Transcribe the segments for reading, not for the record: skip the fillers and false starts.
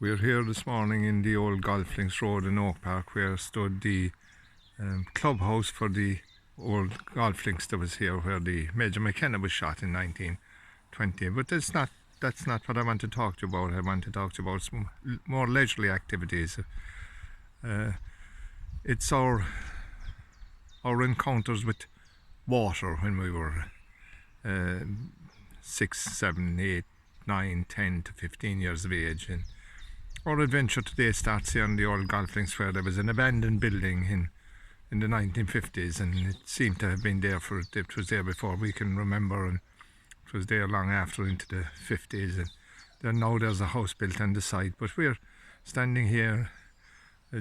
We're here this morning in the old golf links road in Oak Park, where stood the clubhouse for the old golf links that was here, where the Major McKenna was shot in 1920. But that's not what I want to talk to you about. I want to talk to you about some more leisurely activities. It's our encounters with water when we were 6, 7, 8, 9, 10 to 15 years of age. And our adventure today starts here on the old golf links, where there was an abandoned building in the 1950s, and it seemed to have been there it was there before we can remember, and it was there long after into the 50s, and then now there's a house built on the site. But we're standing here.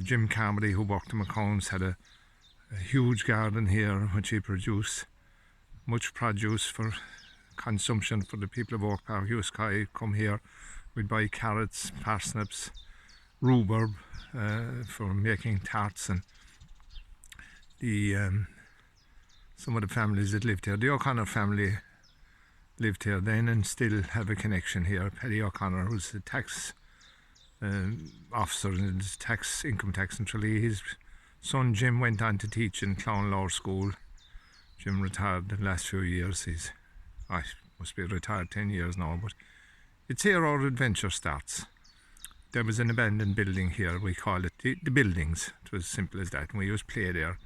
Jim Carmody, who worked in McCown's, had a huge garden here which he produced much produce for consumption for the people of Oak Park. Used to come here, we'd buy carrots, parsnips, rhubarb for making tarts, and the some of the families that lived here, the O'Connor family lived here then and still have a connection here. Paddy O'Connor, who's the tax officer in the income tax in Tralee. His son Jim went on to teach in Clown Law School. Jim retired the last few years. Must be retired 10 years now, but it's here our adventure starts. There was an abandoned building here. We called it the buildings. It was as simple as that. And we used to play there.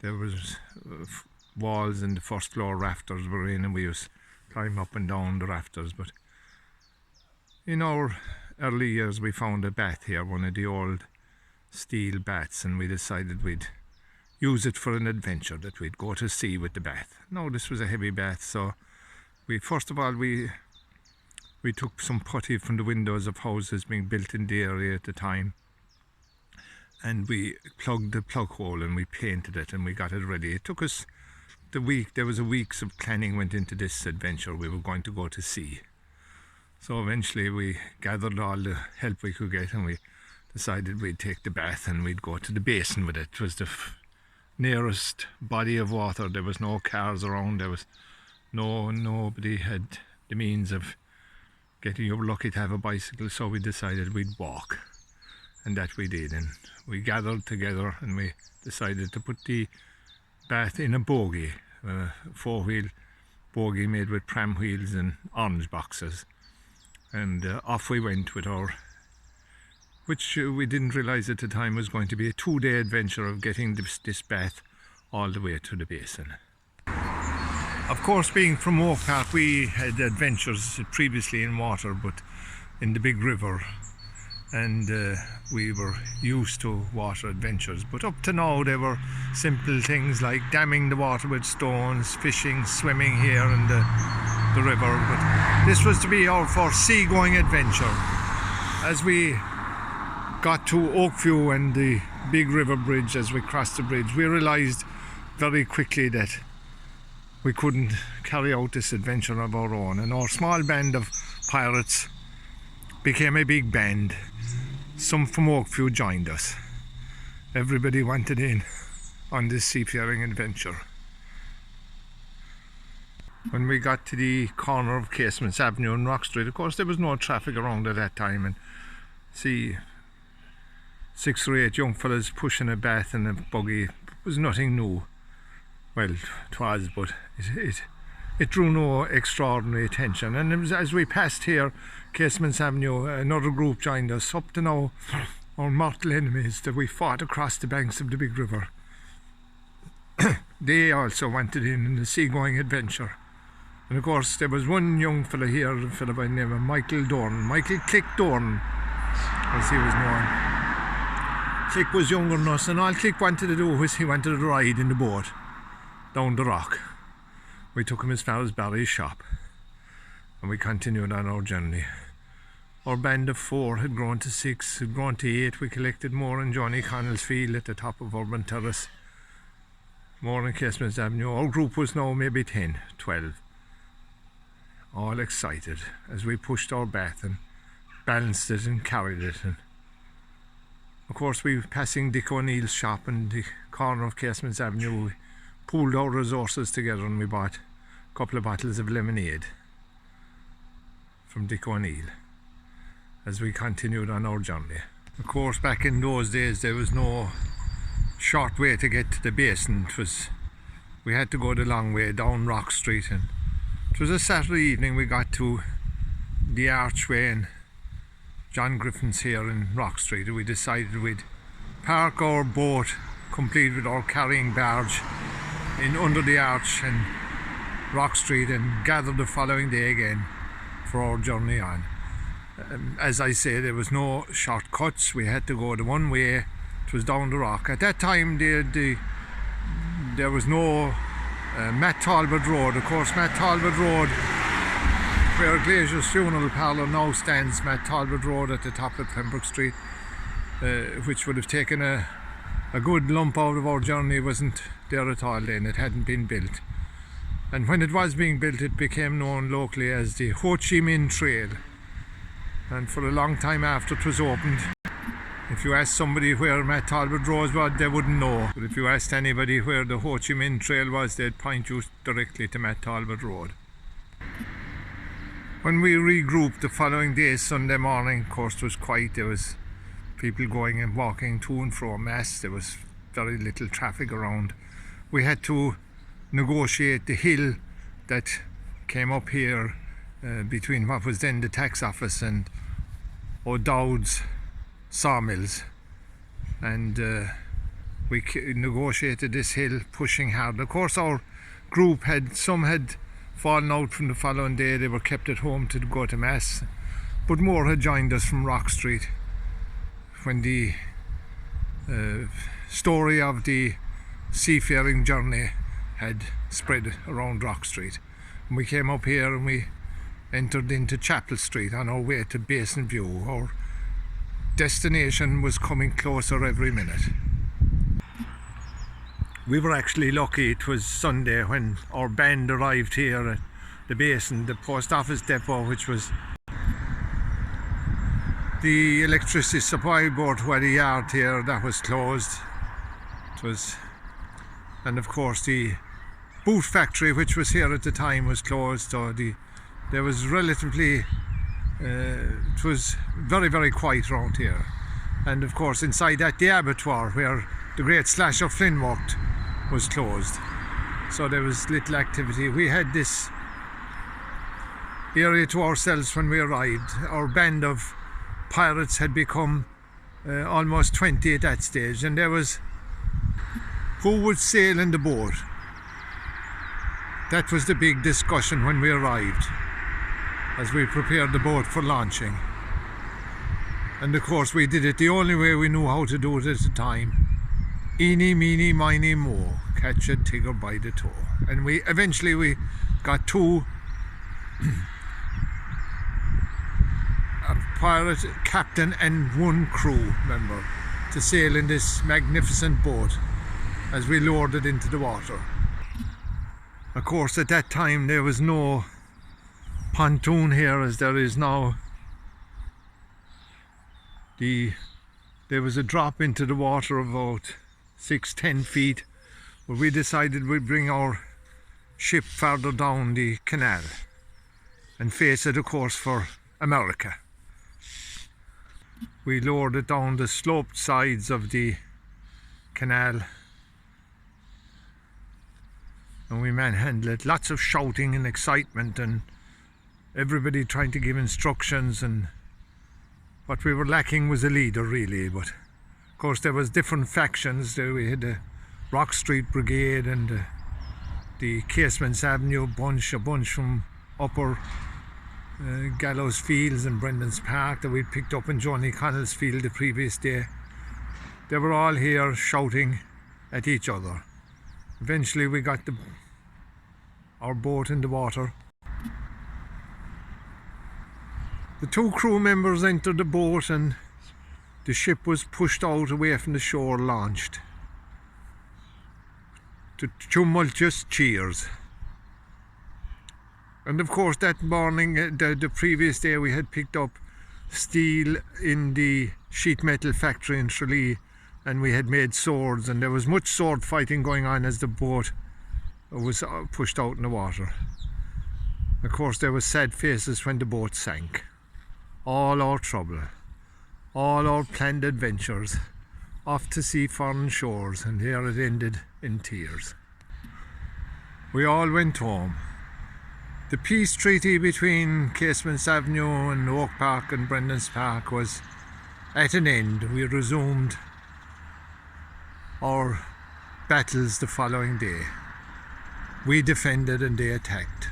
There was walls, and the first floor rafters were in, and we used to climb up and down the rafters. But in our early years we found a bath here, one of the old steel baths, and we decided we'd use it for an adventure, that we'd go to sea with the bath. Now this was a heavy bath, so first of all we took some putty from the windows of houses being built in the area at the time, and we plugged the plug hole and we painted it and we got it ready. It took us there was a weeks of planning went into this adventure. We were going to go to sea. So eventually we gathered all the help we could get, and we decided we'd take the bath and we'd go to the basin with it. It was the nearest body of water. There was no cars around. There was nobody had the means of getting. You were lucky to have a bicycle, so we decided we'd walk, and that we did. And we gathered together and we decided to put the bath in a bogie, a 4-wheel bogie made with pram wheels and orange boxes. And off we went with which we didn't realise at the time was going to be a 2-day adventure of getting this bath all the way to the basin. Of course, being from Oak Park, we had adventures previously in water, but in the big river, and we were used to water adventures. But up to now they were simple things like damming the water with stones, fishing, swimming here in the river. But this was to be our first sea-going adventure. As we got to Oakview and the big river bridge, as we crossed the bridge, we realised very quickly that we couldn't carry out this adventure of our own, and our small band of pirates became a big band. Some from Oakview joined us. Everybody wanted in on this seafaring adventure. When we got to the corner of Casements Avenue and Rock Street, of course there was no traffic around at that time, and see 6 or 8 young fellas pushing a bath and a buggy was nothing new. Well, it was, but it drew no extraordinary attention. And it was, as we passed here, Casements Avenue, another group joined us. Up to now, our mortal enemies that we fought across the banks of the big river. They also wanted in the seagoing adventure. And of course, there was one young fella here, a fella by the name of Michael Click Dorn, as he was known. Click was younger than us, and all Click wanted to do was he wanted to ride in the boat down the rock. We took him as far as Barry's shop, and we continued on our journey. Our band of 4 had grown to 6, had grown to 8. We collected more in Johnny Connell's field at the top of Urban Terrace, more in Casements Avenue. Our group was now maybe 10, 12. All excited as we pushed our bath and balanced it and carried it. And of course, we were passing Dick O'Neill's shop in the corner of Casements Avenue. We pooled our resources together and we bought a couple of bottles of lemonade from Dick O'Neill. as we continued on our journey. Of course, back in those days there was no short way to get to the basin. We had to go the long way down Rock Street, and it was a Saturday evening. We got to the archway and John Griffin's here in Rock Street, and we decided we'd park our boat, complete with our carrying barge, in under the arch in Rock Street, and gather the following day again for our journey on. As I say, there was no shortcuts. We had to go the one way. It was down the rock. At that time there was no Matt Talbot Road. Of course, Matt Talbot Road, where Glazier's Funeral Parlour now stands, Matt Talbot Road at the top of Pembroke Street, which would have taken a good lump out of our journey, wasn't there at all then. It hadn't been built. And when it was being built, it became known locally as the Ho Chi Minh Trail. And for a long time after it was opened, if you asked somebody where Matt Talbot Road was, they wouldn't know. But if you asked anybody where the Ho Chi Minh Trail was, they'd point you directly to Matt Talbot Road. When we regrouped the following day, Sunday morning, of course, it was quiet. There was people going and walking to and fro mass. There was very little traffic around. We had to negotiate the hill that came up here between what was then the tax office and O'Dowd's sawmills, and we negotiated this hill, pushing hard. Of course, our group had fallen out from the following day. They were kept at home to go to mass, but more had joined us from Rock Street when the story of the seafaring journey had spread around Rock Street. And we came up here and we entered into Chapel Street on our way to Basin View. Our destination was coming closer every minute. We were actually lucky. It was Sunday when our band arrived here at the Basin, the post office depot, which was the electricity supply board who had a yard here, that was closed. And of course the boot factory, which was here at the time, was closed. So there was relatively, it was very, very quiet around here. And of course inside that, the abattoir where the great Slasher Flynn worked was closed. So there was little activity. We had this area to ourselves when we arrived. Our band of pirates had become almost 20 at that stage, and there was who would sail in the boat. That was the big discussion when we arrived, as we prepared the boat for launching. And of course we did it the only way we knew how to do it at the time. Eeny, meeny, miny, mo, catch a tigger by the toe. And we eventually got two a pirate captain and one crew member to sail in this magnificent boat as we lowered it into the water. Of course, at that time there was no pontoon here as there is now. There was a drop into the water of about 6-10 feet, but we decided we'd bring our ship further down the canal and face it, of course, for America. We lowered it down the sloped sides of the canal and we manhandled it. Lots of shouting and excitement and everybody trying to give instructions, and what we were lacking was a leader really. But of course there was different factions. We had the Rock Street Brigade and the Casements Avenue bunch, a bunch from Upper Gallows Fields and Brendan's Park that we'd picked up in Johnny Connell's field the previous day. They were all here shouting at each other. Eventually we got our boat in the water. The two crew members entered the boat and the ship was pushed out away from the shore, launched. To tumultuous cheers. And of course that morning, the previous day, we had picked up steel in the sheet metal factory in Tralee, and we had made swords, and there was much sword fighting going on as the boat was pushed out in the water. Of course there were sad faces when the boat sank. all our trouble, all our planned adventures, off to see foreign shores, and here it ended in tears. We all went home. The peace treaty between Casements Avenue and Oak Park and Brendan's Park was at an end. We resumed our battles the following day. We defended and they attacked.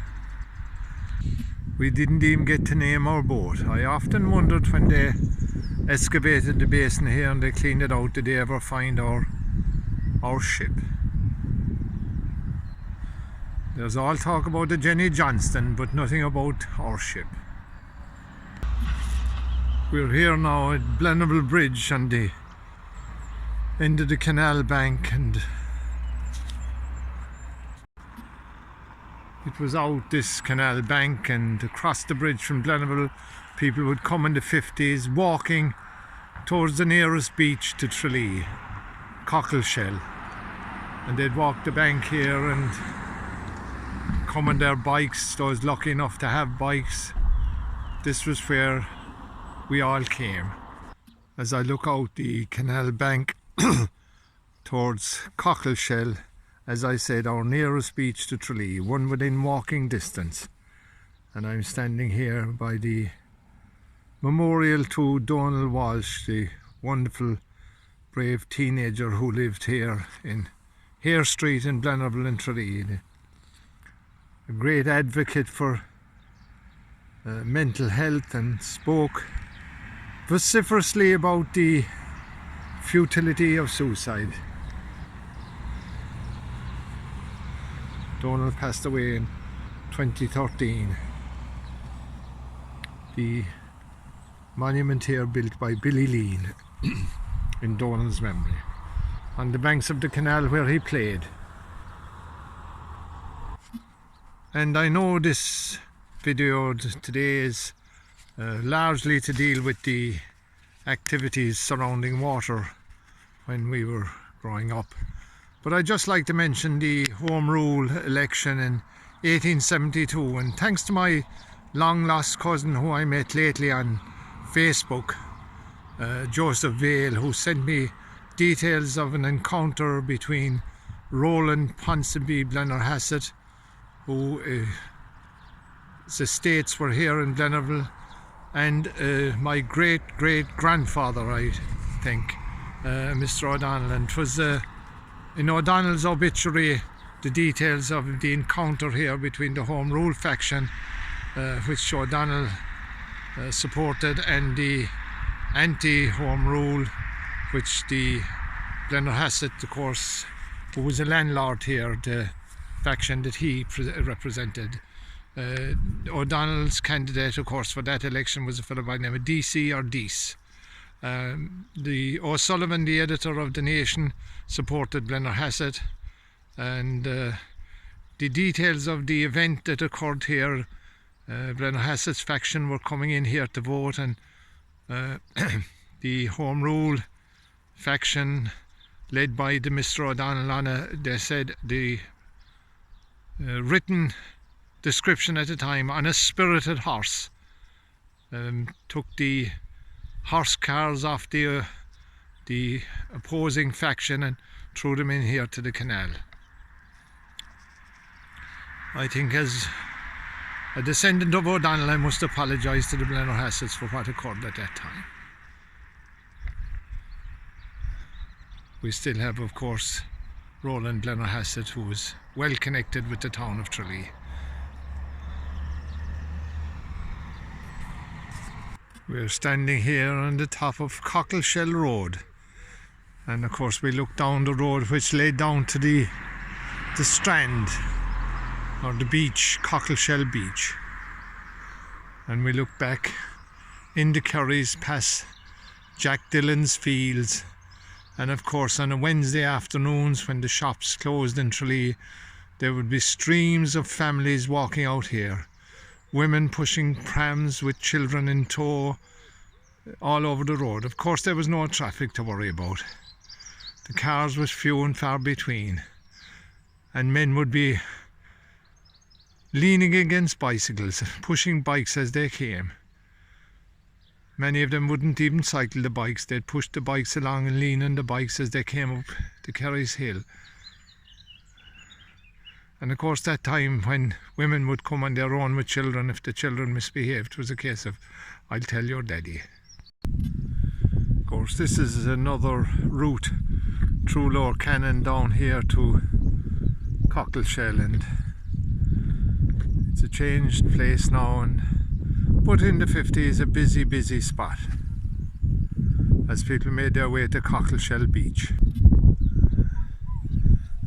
We didn't even get to name our boat. I often wondered when they excavated the basin here and they cleaned it out, did they ever find our ship? There's all talk about the Jenny Johnston, but nothing about our ship. We're here now at Blennerville Bridge on the end of the canal bank, and it was out this canal bank, and across the bridge from Blennerville people would come in the 50s walking towards the nearest beach to Tralee, Cockleshell, and they'd walk the bank here and come on their bikes, those lucky enough to have bikes. This was where we all came. As I look out the canal bank towards Cockleshell, as I said, our nearest beach to Tralee, one within walking distance, and I'm standing here by the memorial to Donald Walsh, the wonderful brave teenager who lived here in Hare Street in Blennerville and Tralee. A great advocate for mental health, and spoke vociferously about the futility of suicide. Donald passed away in 2013. The monument here built by Billy Lean in Donald's memory, on the banks of the canal where he played. And I know this video today is largely to deal with the activities surrounding water when we were growing up, but I'd just like to mention the Home Rule election in 1872, and thanks to my long lost cousin who I met lately on Facebook, Joseph Vale, who sent me details of an encounter between Roland Ponsonby Blennerhassett, who his estates were here in Blennerville, and my great-great-grandfather, I think, Mr. O'Donnell. And it was in O'Donnell's obituary the details of the encounter here between the Home Rule faction, which O'Donnell supported, and the anti-Home Rule, which the Blennerhassett, of course, who was a landlord here, the faction that he represented. O'Donnell's candidate, of course, for that election was a fellow by the name of DC or Dease. The O'Sullivan, the editor of The Nation, supported Blennerhassett, and the details of the event that occurred here, Blennerhassett's faction were coming in here to vote, and the Home Rule faction, led by the Mr. O'Donnell, they said the written description at the time, on a spirited horse, took the horse cars off the opposing faction and threw them in here to the canal. I think as a descendant of O'Donnell, I must apologise to the Blennerhassetts for what occurred at that time. We still have, of course, Roland Blennerhassett, who was well connected with the town of Tralee. We're standing here on the top of Cockleshell Road, and of course we look down the road which led down to the strand, or the beach, Cockleshell Beach, and we look back in the Kerrys past Jack Dillon's fields. And of course on a Wednesday afternoons when the shops closed in Tralee, there would be streams of families walking out here, women pushing prams with children in tow all over the road. Of course there was no traffic to worry about. The cars were few and far between, and men would be leaning against bicycles, pushing bikes as they came. Many of them wouldn't even cycle the bikes. They'd push the bikes along and lean on the bikes as they came up to Kerry's Hill. And of course that time when women would come on their own with children, if the children misbehaved, it was a case of, I'll tell your daddy. Of course this is another route through Lower Cannon down here to Cockleshell, and it's a changed place now, but in the 50s a busy spot as people made their way to Cockleshell Beach.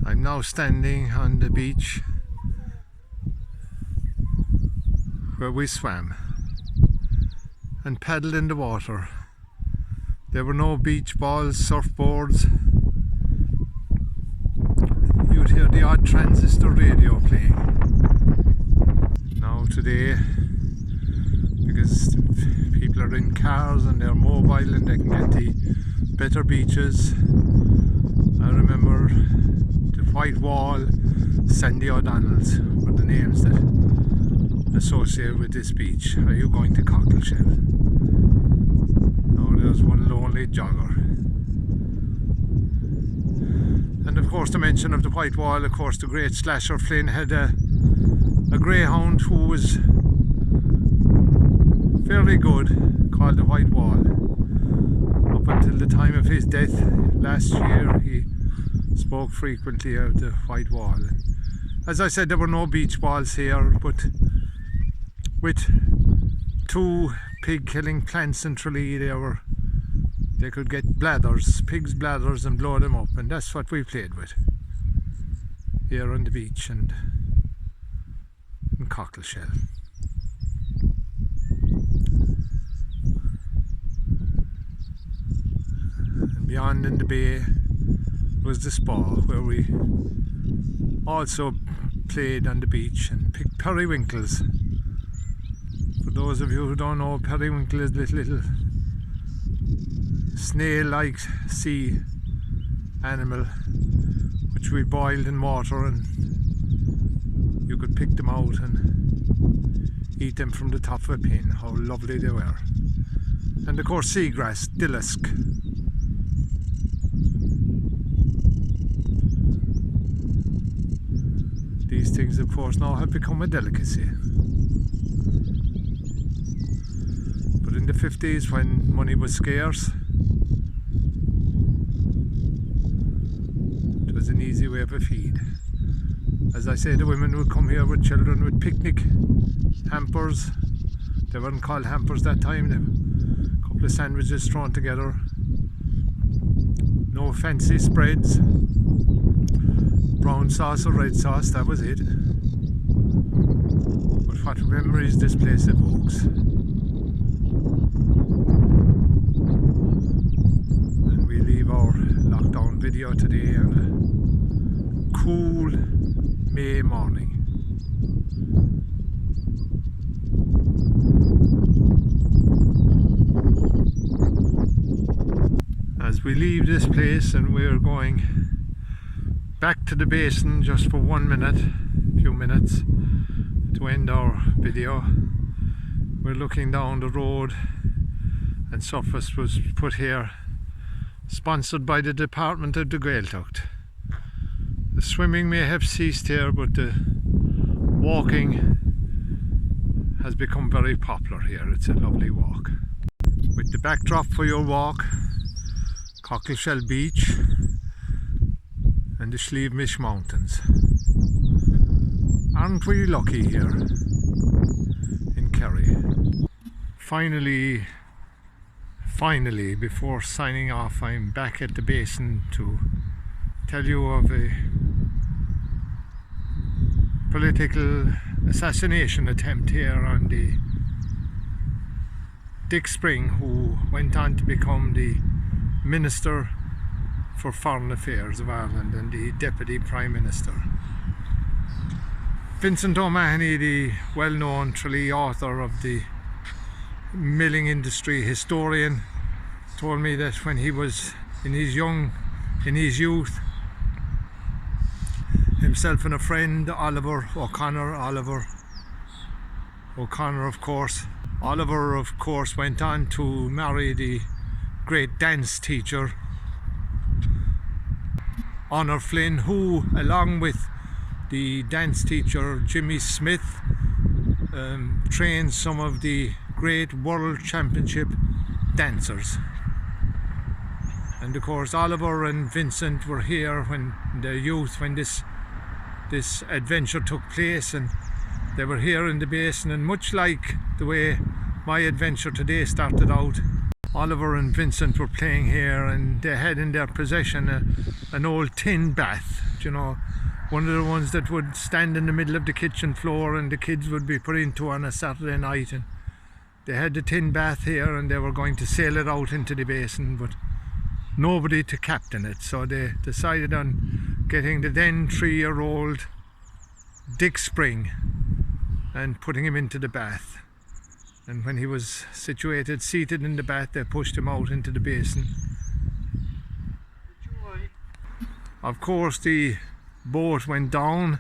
I'm now standing on the beach where we swam and paddled in the water. There were no beach balls, surfboards. You'd hear the odd transistor radio playing. Now today, because people are in cars and they're mobile and they can get to better beaches, I remember the White Wall, Sandy O'Donnell's were the names that associated with this beach. Are you going to Cockleshell? Now there's one lonely jogger. And of course the mention of the White Wall, of course the great Slasher Flynn had a greyhound who was fairly good, called the White Wall. Up until the time of his death last year, he spoke frequently of the White Wall. As I said, there were no beach balls here, but with 2 pig killing plants in Tralee, they could get bladders, pigs' bladders, and blow them up, and that's what we played with here on the beach and in Cockleshell. And beyond in the bay was the spa, where we also played on the beach and picked periwinkles. For those of you who don't know, periwinkle is this little snail-like sea animal which we boiled in water, and you could pick them out and eat them from the top of a pin. How lovely they were. And of course seagrass, dillisk. These things of course now have become a delicacy. But in the 50s, when money was scarce, it was an easy way of a feed. As I say, the women would come here with children with picnic hampers. They weren't called hampers that time. They were a couple of sandwiches thrown together. No fancy spreads. Brown sauce or red sauce, that was it. But what memories this place evokes. And we leave our lockdown video today on a cool May morning. As we leave this place and we're going back to the basin just for 1 minute, few minutes to end our video, we're looking down the road, and surface was put here, sponsored by the Department of the Gaeltacht. The swimming may have ceased here, but the walking has become very popular here. It's a lovely walk. With the backdrop for your walk, Cockleshell Beach and the Slieve Mountains. Aren't we lucky here in Kerry? Finally, before signing off, I'm back at the basin to tell you of a political assassination attempt here on the Dick Spring, who went on to become the Minister for Foreign Affairs of Ireland and the Deputy Prime Minister. Vincent O'Mahony, the well-known Tralee author of the milling industry historian, told me that when he was in his youth, himself and a friend, Oliver O'Connor of course, Oliver, of course, went on to marry the great dance teacher Honor Flynn, who, along with the dance teacher Jimmy Smith, trained some of the great world championship dancers. And of course Oliver and Vincent were here when their youth, when this adventure took place, and they were here in the basin. And much like the way my adventure today started out, Oliver and Vincent were playing here, and they had in their possession an old tin bath, you know, one of the ones that would stand in the middle of the kitchen floor and the kids would be put into on a Saturday night. And they had the tin bath here, and they were going to sail it out into the basin, but nobody to captain it, so they decided on getting the then 3-year-old Dick Spring and putting him into the bath. And when he was seated in the bath, they pushed him out into the basin. Of course the boat went down,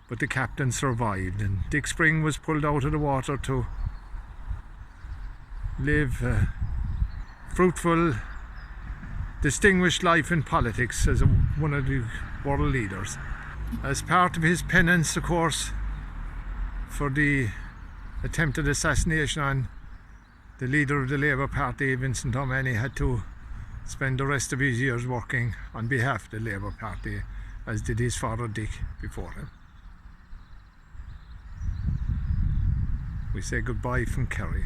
but the captain survived, and Dick Spring was pulled out of the water to live a fruitful, distinguished life in politics as one of the world leaders. As part of his penance, of course, for the attempted assassination on the leader of the Labour Party, Vincent O'Mahony, had to spend the rest of his years working on behalf of the Labour Party, as did his father Dick before him. We say goodbye from Kerry.